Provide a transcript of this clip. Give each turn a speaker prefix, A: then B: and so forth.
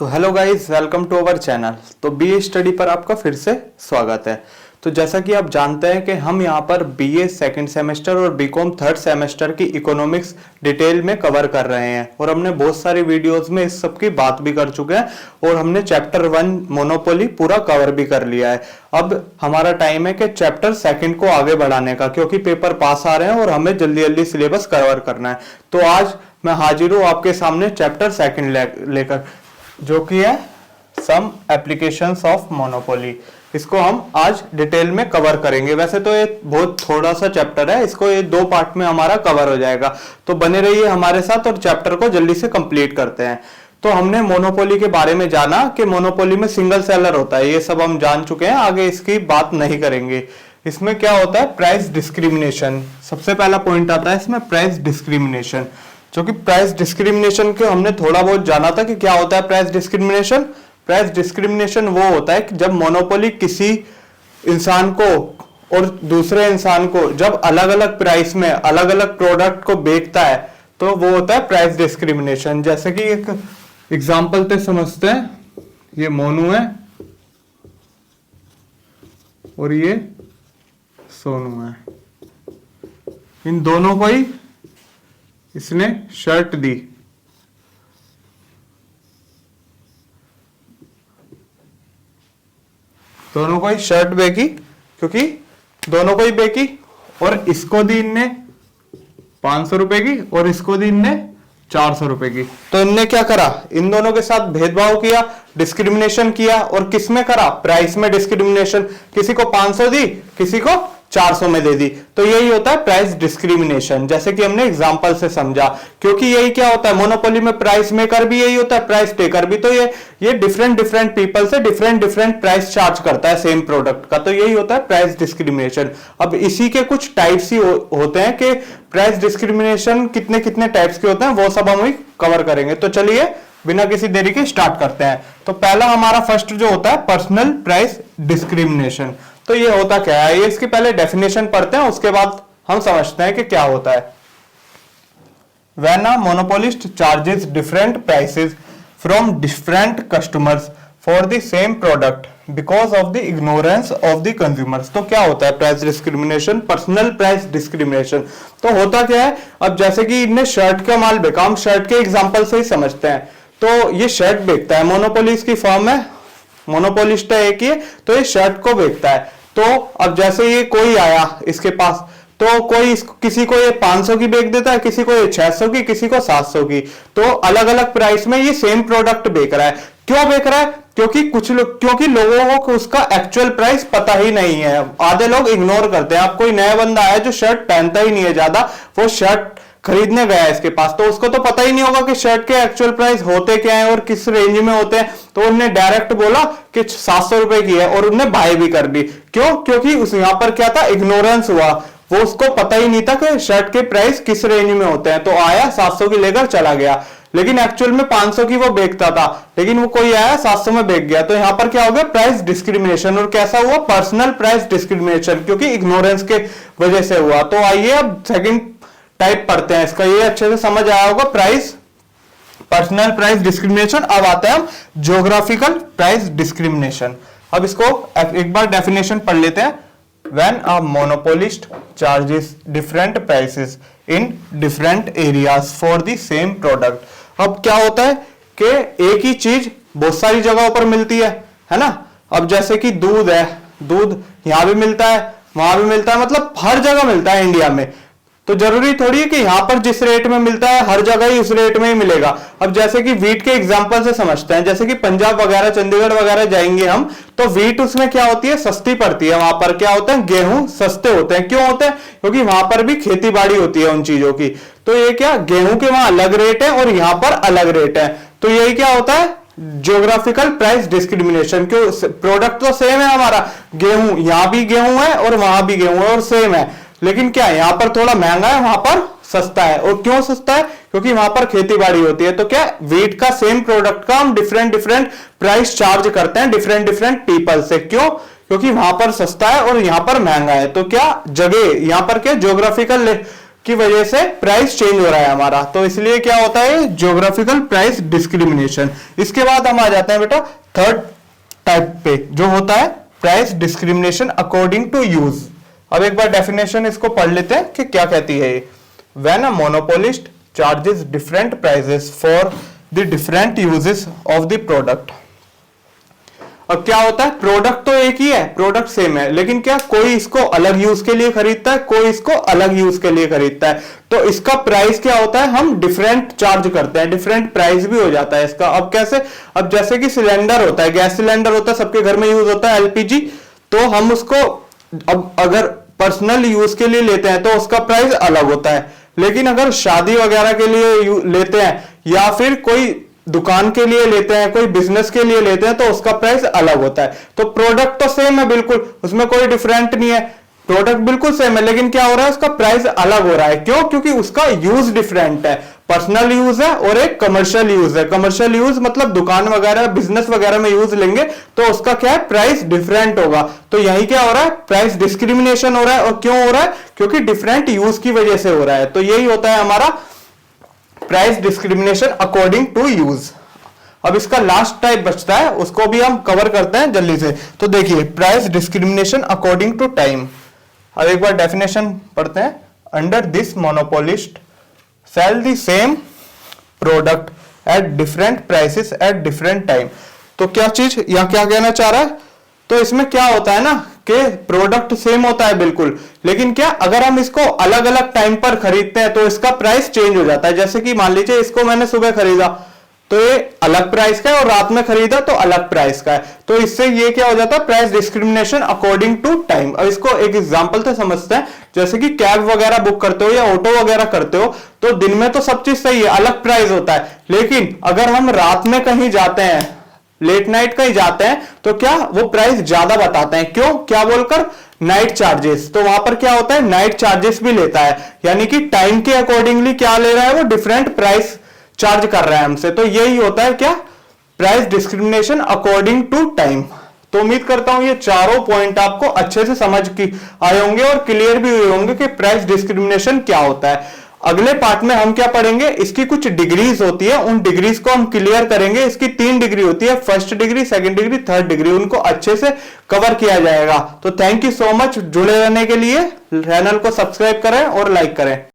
A: तो hello guys, welcome to our channel. तो BA study पर आपका फिर से स्वागत है। तो जैसा कि आप जानते हैं कि हम यहाँ पर बीए सेकंड सेमेस्टर और बीकॉम थर्ड सेमेस्टर की इकोनॉमिक्स डिटेल में कवर कर रहे हैं और हमने बहुत सारी वीडियोस में इस सब की बात भी कर चुके हैं और हमने चैप्टर 1 मोनोपोली पूरा कवर भी कर लिया है। अब हमारा टाइम है कि चैप्टर सेकंड को आगे बढ़ाने का, क्योंकि पेपर पास आ रहे हैं और हमें जल्दी जल्दी सिलेबस कवर करना है। तो आज मैं हाजिर हूँ आपके सामने चैप्टर सेकंड लेकर, जो कि है सम एप्लीकेशंस ऑफ मोनोपोली। इसको हम आज डिटेल में कवर करेंगे। वैसे तो ये बहुत थोड़ा सा चैप्टर है, इसको ये 2 पार्ट में हमारा कवर हो जाएगा। तो बने रहिए हमारे साथ और चैप्टर को जल्दी से कंप्लीट करते हैं। तो हमने मोनोपोली के बारे में जाना कि मोनोपोली में सिंगल सेलर होता है, ये सब हम जान चुके हैं, आगे इसकी बात नहीं करेंगे। इसमें क्या होता है, प्राइस डिस्क्रिमिनेशन। सबसे पहला पॉइंट आता है इसमें प्राइस डिस्क्रिमिनेशन, जो कि प्राइस डिस्क्रिमिनेशन के हमने थोड़ा बहुत जाना था कि क्या होता है प्राइस डिस्क्रिमिनेशन। प्राइस डिस्क्रिमिनेशन वो होता है कि जब मोनोपोली किसी इंसान को और दूसरे इंसान को जब अलग अलग प्राइस में अलग अलग प्रोडक्ट को बेचता है तो वो होता है प्राइस डिस्क्रिमिनेशन। जैसे कि एक एग्जांपल से समझते हैं, ये मोनू है और ये सोनू है। इन दोनों को ही इसने शर्ट दी, दोनों को ही शर्ट बेची, क्योंकि दोनों को ही बेची, और इसको दी इनने 500 रुपए की और इसको दी इनने 400 रुपए की। तो इनने क्या करा, इन दोनों के साथ भेदभाव किया, डिस्क्रिमिनेशन किया। और किस में करा, प्राइस में डिस्क्रिमिनेशन। किसी को 500 दी, किसी को 400 में दे दी। तो यही होता है प्राइस डिस्क्रिमिनेशन, जैसे कि हमने एग्जांपल से समझा। क्योंकि यही क्या होता है, मोनोपोली में प्राइस मेकर भी यही होता है, प्राइस टेकर भी। तो ये डिफरेंट पीपल से डिफरेंट प्राइस चार्ज करता है सेम प्रोडक्ट का। तो यही होता है प्राइस डिस्क्रिमिनेशन। अब इसी के कुछ टाइप्स ही होते हैं कि प्राइस डिस्क्रिमिनेशन कितने कितने टाइप्स के होते हैं, वो सब हम कवर करेंगे। तो चलिए बिना किसी देरी के स्टार्ट करते हैं। तो पहला हमारा फर्स्ट जो होता है पर्सनल प्राइस डिस्क्रिमिनेशन। तो ये होता क्या है, ये इसकी पहले डेफिनेशन पढ़ते हैं, उसके बाद हम समझते हैं कि क्या होता है। When a monopolist charges different prices from different customers for the same product because of the ignorance of the consumers। तो क्या होता है price discrimination, personal price discrimination. तो होता क्या है, अब जैसे कि इनने शर्ट का माल बेचा, हम शर्ट के एग्जांपल से ही समझते हैं। तो ये शर्ट बेचता है, मोनोपोली इसकी फर्म है, मोनोपोलिस्ट है एक ही, तो ये शर्ट को बेचता है। तो अब जैसे ये कोई आया इसके पास, तो कोई किसी को ये 500 की बेच देता है, किसी को ये 600 की, किसी को 700 की। तो अलग अलग प्राइस में ये सेम प्रोडक्ट बेच रहा है। क्यों बेच रहा है, क्योंकि लोगों को उसका एक्चुअल प्राइस पता ही नहीं है। आधे लोग इग्नोर करते हैं। अब कोई नया बंदा आया जो शर्ट पहनता ही नहीं है ज्यादा, वो शर्ट खरीदने गया है इसके पास, तो उसको तो पता ही नहीं होगा कि शर्ट के एक्चुअल प्राइस होते क्या है और किस रेंज में होते हैं। तो उन्होंने डायरेक्ट बोला कि 700 रुपए की है और उन्होंने बाय भी कर दी। क्यों, क्योंकि उस यहां पर क्या था, इग्नोरेंस हुआ। वो उसको पता ही नहीं था कि शर्ट के प्राइस किस रेंज में होते हैं। तो आया 700 की लेकर चला गया, लेकिन एक्चुअल में 500 की वो बेचता था, लेकिन वो कोई आया 700 में बेच गया। तो यहां पर क्या हो गया, प्राइस डिस्क्रिमिनेशन। और कैसा हुआ, पर्सनल प्राइस डिस्क्रिमिनेशन, क्योंकि इग्नोरेंस के वजह से हुआ। तो आइए अब सेकंड टाइप पढ़ते हैं इसका, ये अच्छे से समझ आया होगा, प्राइस पर्सनल प्राइस डिस्क्रिमिनेशन। अब आता है हम ज्योग्राफिकल प्राइस डिस्क्रिमिनेशन। अब इसको एक बार डेफिनेशन पढ़ लेते हैं। When a monopolist charges different prices in different areas for the same product। अब क्या होता है कि एक ही चीज बहुत सारी जगहों पर मिलती है ना। अब जैसे कि दूध है, दूध यहां भी मिलता है, वहां भी मिलता है, मतलब हर जगह मिलता है इंडिया में। तो जरूरी थोड़ी है कि यहां पर जिस रेट में मिलता है हर जगह ही उस रेट में ही मिलेगा। अब जैसे कि वीट के एग्जांपल से समझते हैं, जैसे कि पंजाब वगैरह, चंडीगढ़ वगैरह जाएंगे हम, तो वीट उसमें क्या होती है, सस्ती पड़ती है। वहां पर क्या होता है, गेहूं सस्ते होते हैं। क्यों होते हैं, क्योंकि वहां पर भी खेती बाड़ी होती है उन चीजों की। तो ये क्या, गेहूं के वहां अलग रेट है और यहां पर अलग रेट है। तो यही क्या होता है, ज्योग्राफिकल प्राइस डिस्क्रिमिनेशन। क्यों, प्रोडक्ट तो सेम है हमारा, गेहूं यहां भी गेहूं है और वहां भी गेहूं है और सेम है, लेकिन क्या यहां पर थोड़ा महंगा है, वहां पर सस्ता है। और क्यों सस्ता है, क्योंकि वहां पर खेती बाड़ी होती है। तो क्या, वीट का सेम प्रोडक्ट का हम डिफरेंट प्राइस चार्ज करते हैं डिफरेंट पीपल से। क्यों, क्योंकि वहां पर सस्ता है और यहां पर महंगा है। तो क्या, जगह यहां पर क्या, ज्योग्राफिकल की वजह से प्राइस चेंज हो रहा है हमारा, तो इसलिए क्या होता है ज्योग्राफिकल प्राइस डिस्क्रिमिनेशन। इसके बाद हम आ जाते हैं बेटा थर्ड टाइप पे, जो होता है price discrimination according to use. अब एक बार डेफिनेशन इसको पढ़ लेते हैं कि क्या कहती है ये। When a monopolist charges different prices for the different uses of the product. अब क्या होता है, प्रोडक्ट तो एक ही है, प्रोडक्ट सेम है, लेकिन क्या कोई इसको अलग यूज के लिए खरीदता है, कोई इसको अलग यूज के लिए खरीदता है, तो इसका प्राइस क्या होता है, हम डिफरेंट चार्ज करते हैं, डिफरेंट प्राइस भी हो जाता है इसका। अब कैसे, अब जैसे कि सिलेंडर होता है, गैस सिलेंडर होता है, सबके घर में यूज होता है एलपीजी, तो हम उसको अब अगर पर्सनल यूज के लिए लेते हैं तो उसका प्राइस अलग होता है, लेकिन अगर शादी वगैरह के लिए लेते हैं या फिर कोई दुकान के लिए लेते हैं, कोई बिजनेस के लिए लेते हैं, तो उसका प्राइस अलग होता है। तो प्रोडक्ट तो सेम है बिल्कुल, उसमें कोई डिफरेंट नहीं है, प्रोडक्ट बिल्कुल सेम है, लेकिन क्या हो रहा है उसका प्राइस अलग हो रहा है। क्यों? क्योंकि उसका यूज डिफरेंट है, पर्सनल यूज है और एक कमर्शियल यूज है। कमर्शियल यूज मतलब दुकान वगैरह बिजनेस वगैरह में यूज लेंगे तो उसका क्या है, प्राइस डिफरेंट होगा। तो यही क्या हो रहा है, प्राइस डिस्क्रिमिनेशन हो रहा है। और क्यों हो रहा है? क्योंकि डिफरेंट यूज की वजह से हो रहा है। तो यही होता है हमारा price discrimination according to use. अब इसका लास्ट टाइप बचता है, उसको भी हम कवर करते हैं जल्दी से। तो देखिए price discrimination according to time. अब एक बार डेफिनेशन पढ़ते हैं। Under this monopolist sell the same product at different prices at different time. तो क्या चीज या क्या कहना चाह रहा है, तो इसमें क्या होता है ना कि प्रोडक्ट सेम होता है बिल्कुल, लेकिन क्या अगर हम इसको अलग अलग टाइम पर खरीदते हैं तो इसका प्राइस चेंज हो जाता है। जैसे कि मान लीजिए इसको मैंने सुबह खरीदा तो ये अलग प्राइस का है, और रात में खरीदा तो अलग प्राइस का है। तो इससे ये क्या हो जाता है, price discrimination according to time. अब इसको एक एग्जांपल से समझते हैं। जैसे कि कैब वगैरह बुक करते हो या ऑटो वगैरह करते हो तो दिन में तो सब चीज सही है, अलग प्राइस होता है, लेकिन अगर हम रात में कहीं जाते हैं, लेट नाइट कहीं जाते हैं, तो क्या वो प्राइस ज्यादा बताते हैं। क्यों? क्या बोलकर? Night charges. तो वहां पर क्या होता है, नाइट चार्जेस भी लेता है, यानी कि टाइम के अकॉर्डिंगली क्या ले रहा है, वो डिफरेंट प्राइस चार्ज कर रहा है हमसे। तो यही होता है क्या, price discrimination according to time. तो उम्मीद करता हूं ये चारों पॉइंट आपको अच्छे से समझ की आए होंगे और क्लियर भी हुए होंगे कि प्राइस डिस्क्रिमिनेशन क्या होता है। अगले पार्ट में हम क्या पढ़ेंगे, इसकी कुछ डिग्रीज होती है, उन डिग्रीज को हम क्लियर करेंगे। इसकी 3 डिग्री होती है, first degree, second degree, third degree, उनको अच्छे से कवर किया जाएगा। तो थैंक यू सो मच जुड़े रहने के लिए। चैनल को सब्सक्राइब करें और लाइक करें।